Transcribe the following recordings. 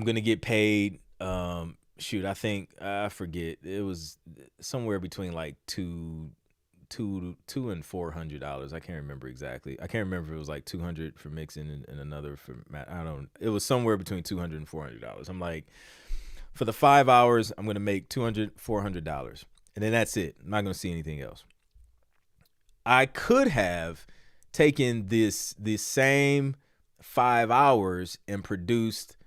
going to get paid. I think I forget. It was somewhere between like two and $400. I can't remember exactly. I can't remember if it was like 200 for mixing and another for I don't. It was somewhere between $200 and $400. I'm like, for the 5 hours, I'm gonna make $400, and then that's it. I'm not gonna see anything else. I could have taken this same 5 hours and produced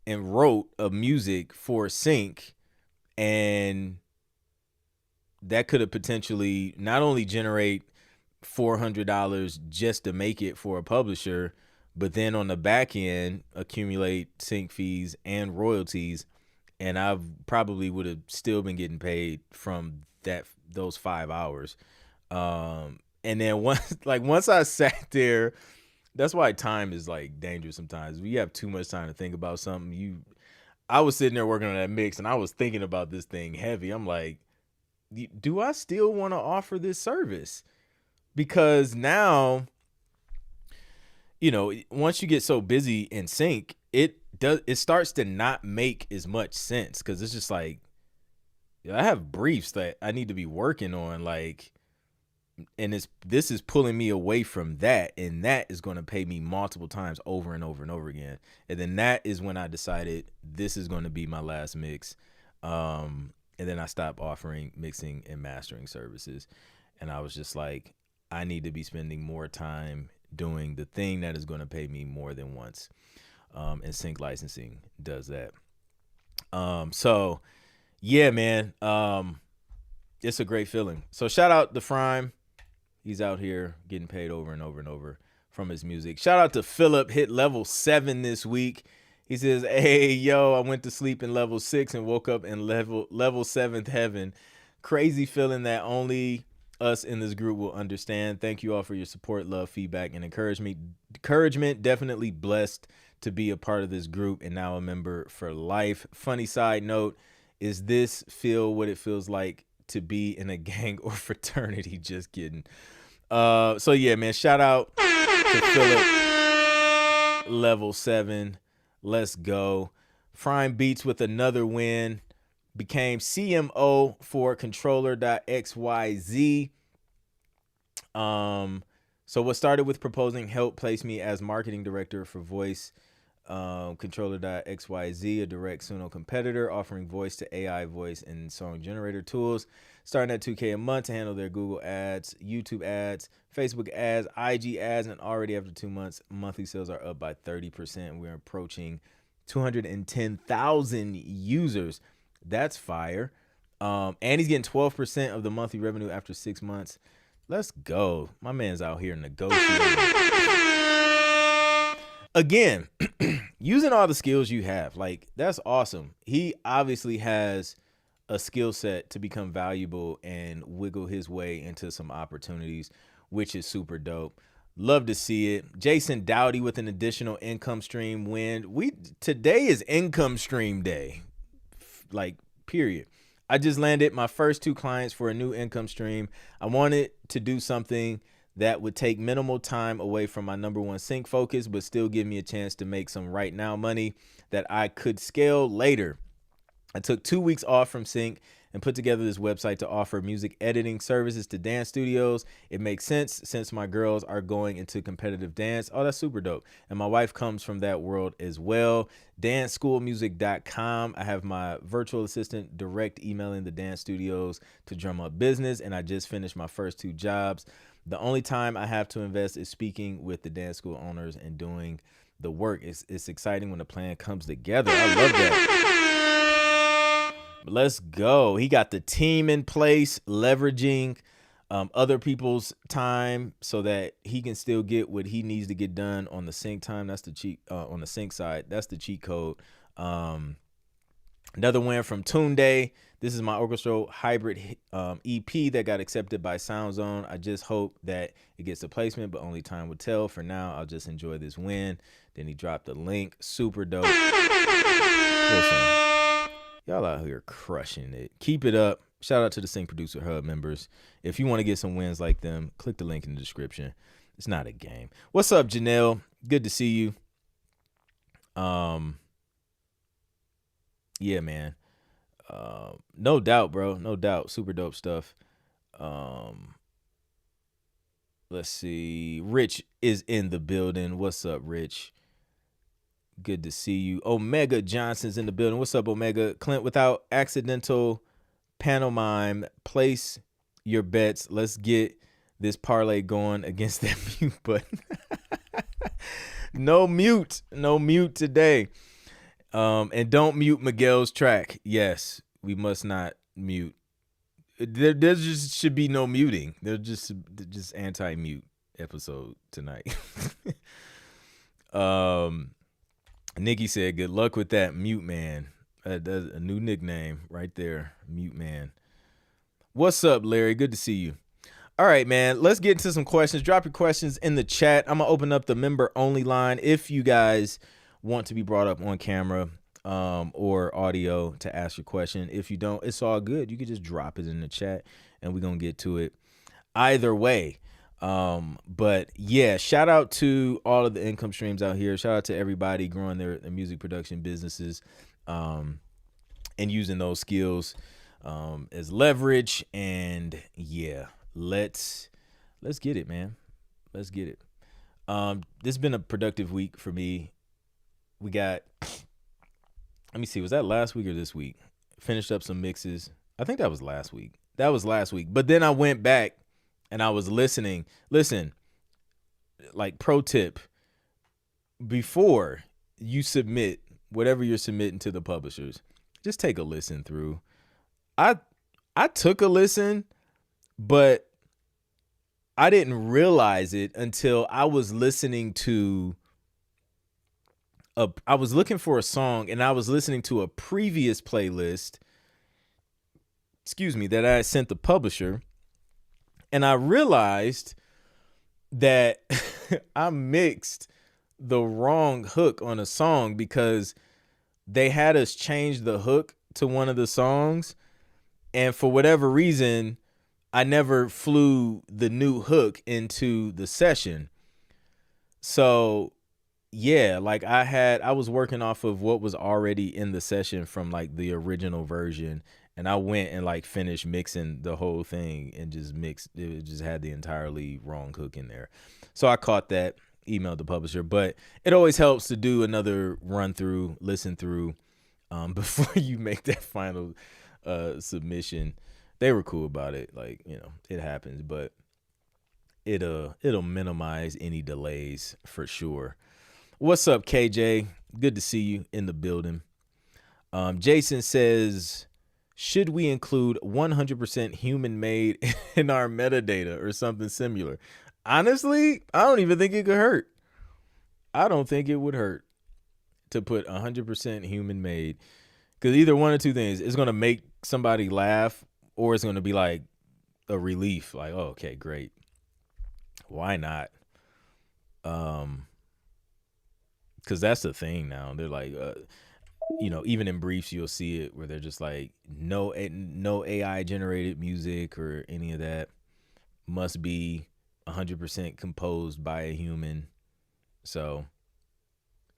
and wrote a music for Sync, and that could have potentially not only generate $400 just to make it for a publisher, but then on the back end accumulate sync fees and royalties, and I probably would have still been getting paid from those 5 hours. And then once I sat there, that's why time is like dangerous sometimes. When you have too much time to think about something, I was sitting there working on that mix and I was thinking about this thing heavy. I'm like, do I still want to offer this service? Because now, once you get so busy in Sync, it starts to not make as much sense, because it's just like, I have briefs that I need to be working on, like, and this is pulling me away from that, and that is going to pay me multiple times over and over and over again. And then that is when I decided this is going to be my last mix. And then I stopped offering mixing and mastering services. And I was just like, I need to be spending more time doing the thing that is going to pay me more than once. And Sync licensing does that. So yeah, man, it's a great feeling. So shout out to Frime. He's out here getting paid over and over and over from his music. Shout out to Philip, hit level 7 this week. He says, hey, yo, I went to sleep in level 6 and woke up in level 7th heaven. Crazy feeling that only us in this group will understand. Thank you all for your support, love, feedback, and encouragement. Definitely blessed to be a part of this group and now a member for life. Funny side note, is this feel what it feels like to be in a gang or fraternity? Just kidding. So yeah, man, shout out to Philip, level 7. Let's go. Frime Beats with another win. Became CMO for controller.xyz. So what started with proposing help placed me as marketing director for voice controller.xyz, a direct Suno competitor offering voice to AI voice and song generator tools, starting at $2,000 a month to handle their Google ads, YouTube ads, Facebook ads, IG ads, and already after 2 months, monthly sales are up by 30%. We're approaching 210,000 users. That's fire. And he's getting 12% of the monthly revenue after 6 months. Let's go. My man's out here negotiating. Again, using all the skills you have, like, that's awesome. He obviously has a skill set to become valuable and wiggle his way into some opportunities, which is super dope. Love to see it. Jason Dowdy with an additional income stream win. Today is income stream day, like, period. I just landed my first 2 clients for a new income stream. I wanted to do something that would take minimal time away from my number one Sync focus, but still give me a chance to make some right now money that I could scale later. I took 2 weeks off from Sync and put together this website to offer music editing services to dance studios. It makes sense since my girls are going into competitive dance. Oh, that's super dope. And my wife comes from that world as well. DanceSchoolMusic.com. I have my virtual assistant direct emailing the dance studios to drum up business, and I just finished my first 2 jobs. The only time I have to invest is speaking with the dance school owners and doing the work. It's exciting when the plan comes together. I love that. Let's go. He got the team in place, leveraging other people's time so that he can still get what he needs to get done on the Sync time. That's the cheat on the Sync side. That's the cheat code. Another win from Tunde. This is my orchestral hybrid EP that got accepted by SoundZone. I just hope that it gets a placement, but only time will tell. For now, I'll just enjoy this win. Then he dropped the link. Super dope. Listen, y'all out here crushing it. Keep it up. Shout out to the Sync Producer Hub members. If you want to get some wins like them, click the link in the description. It's not a game. What's up, Janelle? Good to see you. Yeah, man. No doubt, bro. No doubt. Super dope stuff. Um, let's see. Rich is in the building. What's up, Rich? Good to see you. Omega Johnson's in the building. What's up, Omega? Clint, without accidental pantomime, place your bets. Let's get this parlay going against that mute button. No mute today. And don't mute Miguel's track. Yes, we must not mute. There just should be no muting. There's just anti-mute episode tonight. Nikki said, "Good luck with that, Mute Man." That's a new nickname right there, Mute Man. What's up, Larry? Good to see you. All right, man. Let's get into some questions. Drop your questions in the chat. I'm gonna open up the member only line if you guys want to be brought up on camera or audio to ask your question. If you don't, it's all good. You can just drop it in the chat, and we're gonna get to it either way. But yeah, shout out to all of the income streams out here. Shout out to everybody growing their music production businesses and using those skills as leverage. And yeah, let's get it, man. Let's get it. This has been a productive week for me. We got, let me see, was that last week or this week? Finished up some mixes. I think that was last week. But then I went back and I was listening. Listen, like pro tip, before you submit whatever you're submitting to the publishers, just take a listen through. I took a listen, but I didn't realize it until I was listening to I was looking for a song and I was listening to a previous playlist, that I sent the publisher. And I realized that I mixed the wrong hook on a song because they had us change the hook to one of the songs. And for whatever reason, I never flew the new hook into the session. So yeah, like I was working off of what was already in the session from like the original version. And I went and like finished mixing the whole thing and just mixed. It just had the entirely wrong hook in there. So I caught that, emailed the publisher. But it always helps to do another run through, listen through before you make that final submission. They were cool about it. Like, it happens, but it'll minimize any delays for sure. What's up, KJ? Good to see you in the building. Jason says, should we include 100% human-made in our metadata or something similar? Honestly, I don't even think it could hurt. I don't think it would hurt to put 100% human-made, because either one or two things. It's going to make somebody laugh, or it's going to be like a relief. Like, oh, okay, great. Why not? Because that's the thing now. They're like, even in briefs, you'll see it where they're just like, no AI generated music or any of that, must be 100% composed by a human. So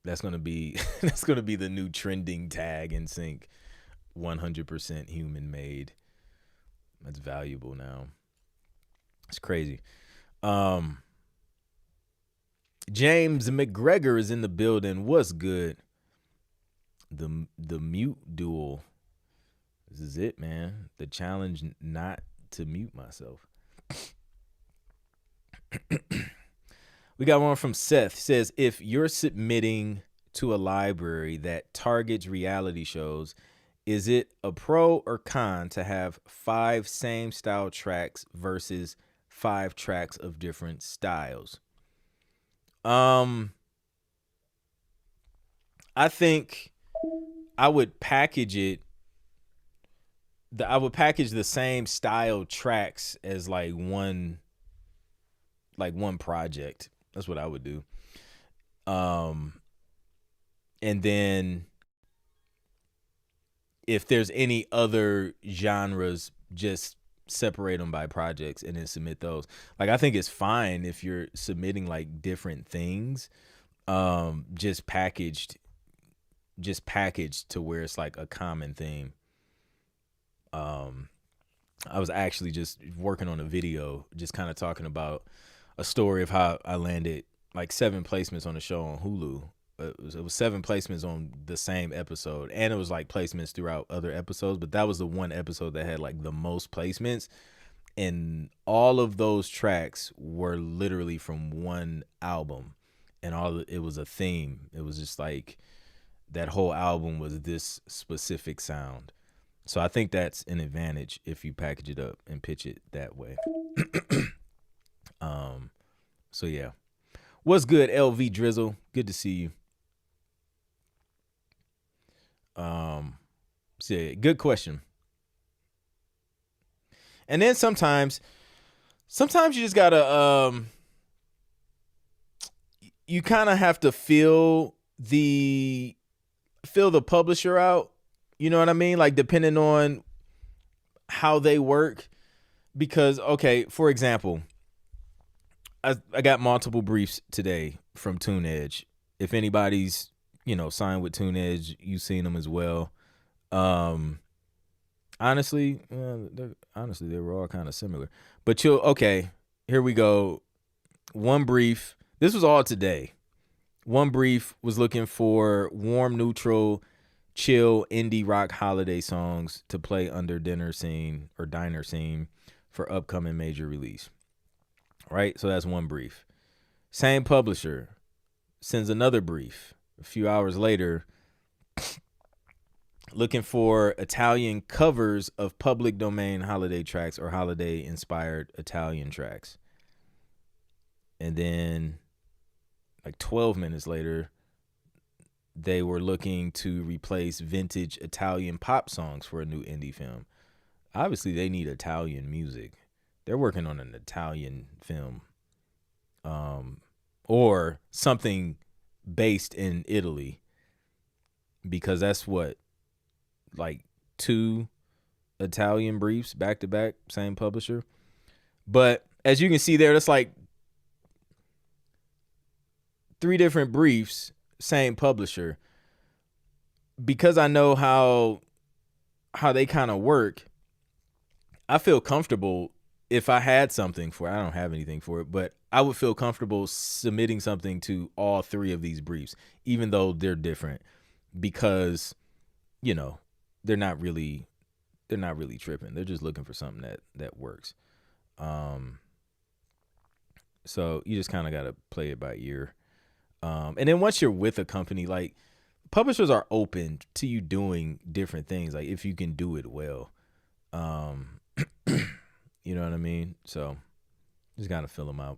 that's going to be the new trending tag in sync. 100% human made. That's valuable now. It's crazy. James McGregor is in the building. What's good? The mute duel. This is it, man. The challenge not to mute myself. We got one from Seth. Says, if you're submitting to a library that targets reality shows, is it a pro or con to have 5 same style tracks versus 5 tracks of different styles? I think I would package it. I would package the same style tracks as like one project. That's what I would do. And then if there's any other genres, just separate them by projects and then submit those. Like, I think it's fine if you're submitting like different things, just packaged just packaged to where it's like a common theme. I was actually just working on a video, just kind of talking about a story of how I landed like 7 placements on a show on Hulu. It was 7 placements on the same episode, and it was like placements throughout other episodes, but that was the one episode that had like the most placements, and all of those tracks were literally from one album, and it was a theme. It was just like that whole album was this specific sound. So I think that's an advantage if you package it up and pitch it that way. So yeah. What's good, LV Drizzle? Good to see you. So yeah, good question. And then sometimes you just gotta you kind of have to feel the publisher out. You know what I mean? Like, depending on how they work. Because, okay, for example, I got multiple briefs today from TuneEdge. If anybody's, signed with TuneEdge, you've seen them as well. Honestly, they were all kind of similar. But okay, here we go. One brief. This was all today. One brief was looking for warm, neutral, chill indie rock holiday songs to play under diner scene for upcoming major release. Right? So that's one brief. Same publisher sends another brief a few hours later looking for Italian covers of public domain holiday tracks or holiday inspired Italian tracks. And then like 12 minutes later, they were looking to replace vintage Italian pop songs for a new indie film. Obviously, they need Italian music. They're working on an Italian film, or something based in Italy, because that's what, like 2 Italian briefs back to back, same publisher. But as you can see there, that's like 3 different briefs, same publisher. Because I know how they kind of work, I feel comfortable if I had something for it. I don't have anything for it, but I would feel comfortable submitting something to all 3 of these briefs, even though they're different, because, they're not really tripping. They're just looking for something that works. So you just kind of got to play it by ear. And then once you're with a company, like, publishers are open to you doing different things, like if you can do it well. You know what I mean? So just gotta fill them out.